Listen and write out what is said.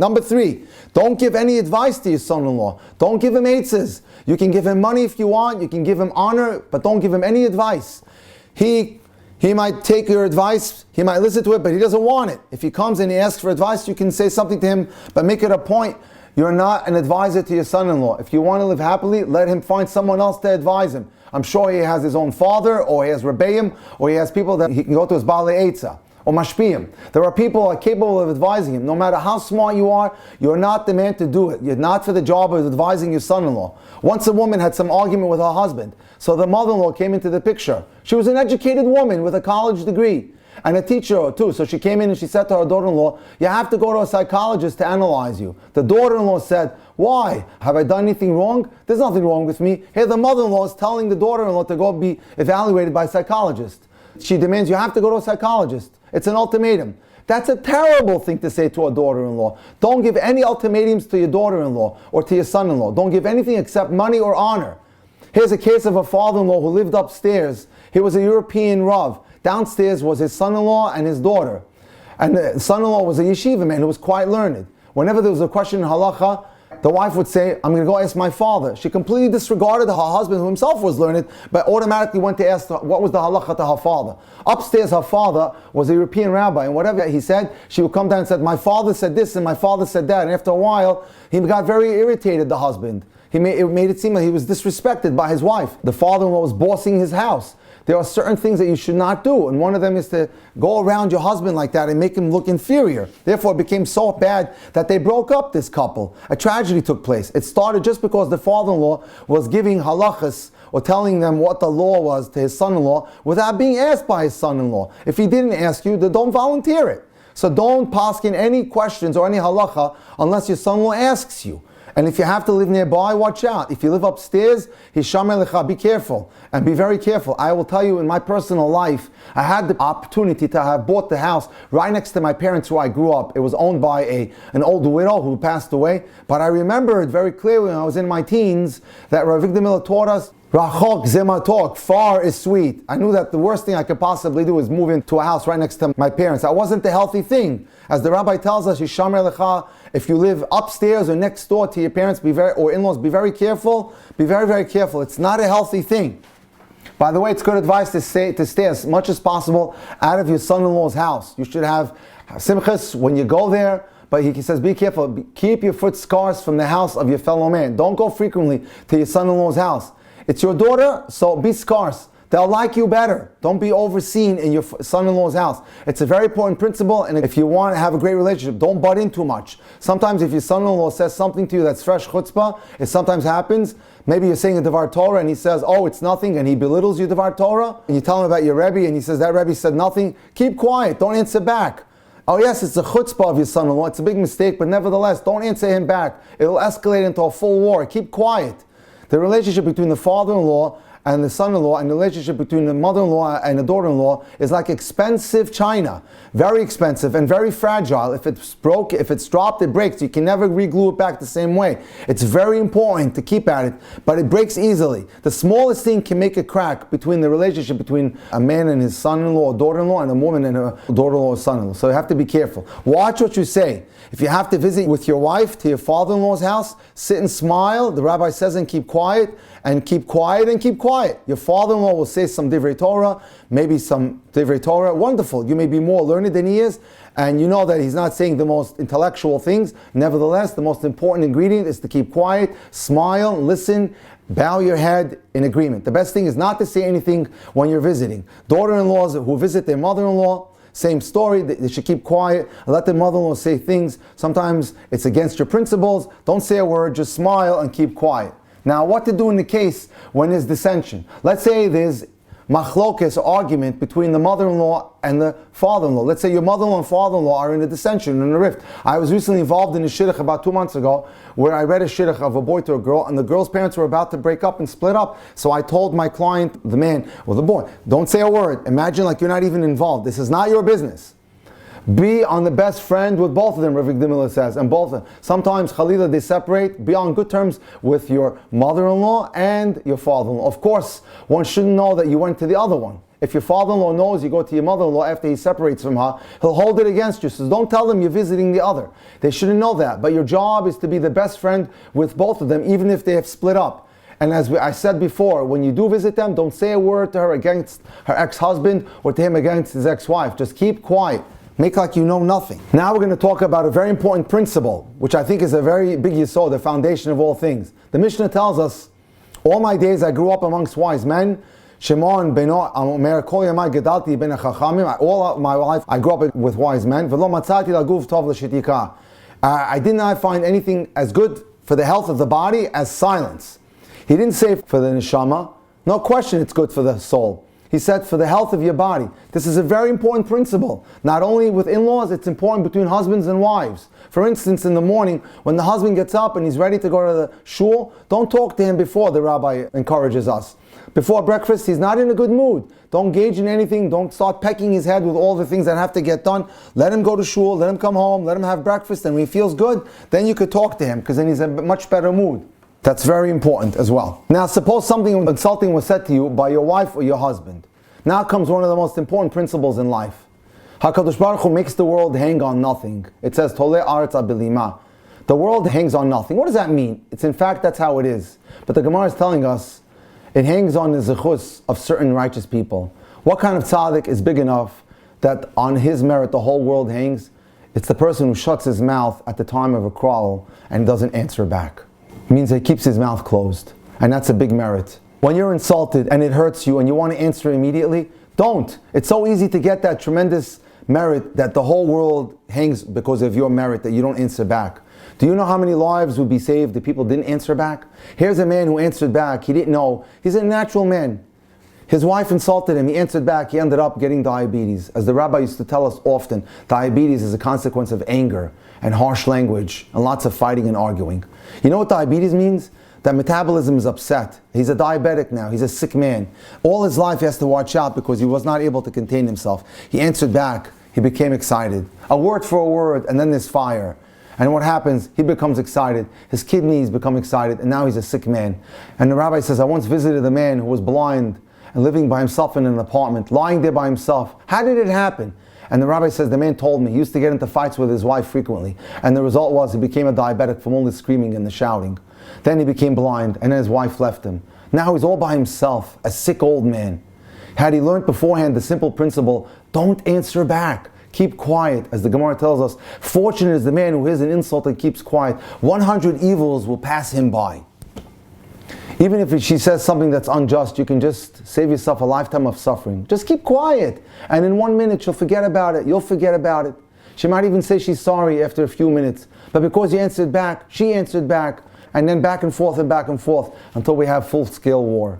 Number 3, don't give any advice to your son-in-law. Don't give him eitzes. You can give him money if you want, you can give him honor, but don't give him any advice. He might take your advice, he might listen to it, but he doesn't want it. If he comes and he asks for advice, you can say something to him, but make it a point. You're not an advisor to your son-in-law. If you want to live happily, let him find someone else to advise him. I'm sure he has his own father, or he has Rabbeim, or he has people that he can go to his Baalei Eitzah, or Mashpiyim. There are people who are capable of advising him. No matter how smart you are, you're not the man to do it. You're not for the job of advising your son-in-law. Once a woman had some argument with her husband, so the mother-in-law came into the picture. She was an educated woman with a college degree, and a teacher too. So she came in and she said to her daughter-in-law, you have to go to a psychologist to analyze you. The daughter-in-law said, why? Have I done anything wrong? There's nothing wrong with me. Here the mother-in-law is telling the daughter-in-law to go be evaluated by a psychologist. She demands you have to go to a psychologist. It's an ultimatum. That's a terrible thing to say to a daughter-in-law. Don't give any ultimatums to your daughter-in-law or to your son-in-law. Don't give anything except money or honor. Here's a case of a father-in-law who lived upstairs. He was a European Rav. Downstairs was his son-in-law and his daughter. And the son-in-law was a yeshiva man who was quite learned. Whenever there was a question in halacha, the wife would say, I'm going to go ask my father. She completely disregarded her husband, who himself was learned, but automatically went to ask what was the halacha to her father. Upstairs, her father was a European rabbi, and whatever he said, she would come down and said, my father said this and my father said that. And after a while, he got very irritated, the husband. It made it seem like he was disrespected by his wife. The father-in-law was bossing his house. There are certain things that you should not do, and one of them is to go around your husband like that and make him look inferior. Therefore, it became so bad that they broke up, this couple. A tragedy took place. It started just because the father-in-law was giving halachas or telling them what the law was to his son-in-law without being asked by his son-in-law. If he didn't ask you, then don't volunteer it. So don't paskin any questions or any halacha unless your son-in-law asks you. And if you have to live nearby, watch out. If you live upstairs, Hishamar lecha, be careful. And be very careful. I will tell you, in my personal life, I had the opportunity to have bought the house right next to my parents where I grew up. It was owned by an old widow who passed away. But I remember it very clearly when I was in my teens that Rav Avigdor Miller taught us, Rachok zematok, far is sweet. I knew that the worst thing I could possibly do is move into a house right next to my parents. That wasn't the healthy thing. As the rabbi tells us, Yishamer lecha, if you live upstairs or next door to your parents or in-laws, be very careful. Be very, very careful. It's not a healthy thing. By the way, it's good advice to stay as much as possible out of your son-in-law's house. You should have simchas when you go there. But he says, be careful. Keep your foot scarce from the house of your fellow man. Don't go frequently to your son-in-law's house. It's your daughter, so be scarce. They'll like you better. Don't be overseen in your son-in-law's house. It's a very important principle, and if you want to have a great relationship, don't butt in too much. Sometimes if your son-in-law says something to you that's fresh chutzpah, it sometimes happens. Maybe you're saying a Devar Torah, and he says, oh, it's nothing, and he belittles you Devar Torah, and you tell him about your Rebbe, and he says, that Rebbe said nothing. Keep quiet. Don't answer back. Oh yes, it's a chutzpah of your son-in-law. It's a big mistake, but nevertheless, don't answer him back. It'll escalate into a full war. Keep quiet. The relationship between the father-in-law and the son-in-law, and the relationship between the mother-in-law and the daughter-in-law is like expensive china. Very expensive and very fragile. If it's broke, if it's dropped, it breaks. You can never re-glue it back the same way. It's very important to keep at it, but it breaks easily. The smallest thing can make a crack between the relationship between a man and his son-in-law or daughter-in-law and a woman and her daughter-in-law or son-in-law. So you have to be careful. Watch what you say. If you have to visit with your wife to your father-in-law's house, sit and smile. The rabbi says, and keep quiet, and keep quiet, and keep quiet. Your father-in-law will say some divrei Torah, maybe some divrei Torah. Wonderful. You may be more learned than he is, and you know that he's not saying the most intellectual things. Nevertheless, the most important ingredient is to keep quiet, smile, listen, bow your head in agreement. The best thing is not to say anything when you're visiting. Daughter-in-laws who visit their mother-in-law, same story. They should keep quiet. Let their mother-in-law say things. Sometimes it's against your principles. Don't say a word. Just smile and keep quiet. Now, what to do in the case when there's dissension? Let's say there's machlokes, argument between the mother-in-law and the father-in-law. Let's say your mother-in-law and father-in-law are in a dissension, in a rift. I was recently involved in a shidduch about 2 months ago where I read a shidduch of a boy to a girl, and the girl's parents were about to break up and split up. So I told my client, the man, or the boy, don't say a word. Imagine like you're not even involved. This is not your business. Be on the best friend with both of them, Rabbi Avigdor Miller says, and both of them. Sometimes, Khalila, they separate. Be on good terms with your mother-in-law and your father-in-law. Of course, one shouldn't know that you went to the other one. If your father-in-law knows you go to your mother-in-law after he separates from her, he'll hold it against you. So don't tell them you're visiting the other. They shouldn't know that. But your job is to be the best friend with both of them, even if they have split up. And as I said before, when you do visit them, don't say a word to her against her ex-husband or to him against his ex-wife. Just keep quiet. Make like you know nothing. Now we're going to talk about a very important principle, which I think is a very big yesod, the foundation of all things. The Mishnah tells us, all my days I grew up amongst wise men. Shimon beno Omer kol yamai gedalti ben chachamim. All my life I grew up with wise men. V'lo matzati laguf tov l'shitika. I did not find anything as good for the health of the body as silence. He didn't say for the neshama. No question it's good for the soul. He said for the health of your body. This is a very important principle. Not only with in-laws, it's important between husbands and wives. For instance, in the morning, when the husband gets up and he's ready to go to the shul, don't talk to him before, the rabbi encourages us. Before breakfast, he's not in a good mood. Don't engage in anything. Don't start pecking his head with all the things that have to get done. Let him go to shul, let him come home, let him have breakfast, and when he feels good, then you could talk to him, because then he's in a much better mood. That's very important as well. Now, suppose something insulting was said to you by your wife or your husband. Now comes one of the most important principles in life. HaKadosh Baruch Hu makes the world hang on nothing. It says, Toleh Aretz Abilima. The world hangs on nothing. What does that mean? It's in fact, that's how it is. But the Gemara is telling us, it hangs on the zechus of certain righteous people. What kind of tzaddik is big enough that on his merit the whole world hangs? It's the person who shuts his mouth at the time of a quarrel and doesn't answer back. It means he keeps his mouth closed. And that's a big merit. When you're insulted and it hurts you and you want to answer immediately, don't. It's so easy to get that tremendous merit that the whole world hangs because of your merit that you don't answer back. Do you know how many lives would be saved if people didn't answer back? Here's a man who answered back. He didn't know. He's a natural man. His wife insulted him. He answered back. He ended up getting diabetes. As the rabbi used to tell us often, diabetes is a consequence of anger and harsh language and lots of fighting and arguing. You know what diabetes means? That metabolism is upset. He's a diabetic now. He's a sick man. All his life he has to watch out because he was not able to contain himself. He answered back. He became excited. A word for a word, and then there's fire. And what happens? He becomes excited. His kidneys become excited, and now he's a sick man. And the rabbi says, I once visited a man who was blind and living by himself in an apartment, lying there by himself. How did it happen? And the rabbi says, the man told me he used to get into fights with his wife frequently. And the result was he became a diabetic from all the screaming and the shouting. Then he became blind, and then his wife left him. Now he's all by himself, a sick old man. Had he learned beforehand the simple principle, don't answer back. Keep quiet. As the Gemara tells us, fortunate is the man who hears an insult and keeps quiet. 100 evils will pass him by. Even if she says something that's unjust, you can just save yourself a lifetime of suffering. Just keep quiet. And in 1 minute, she'll forget about it. You'll forget about it. She might even say she's sorry after a few minutes. But because you answered back, she answered back. And then back and forth until we have full-scale war.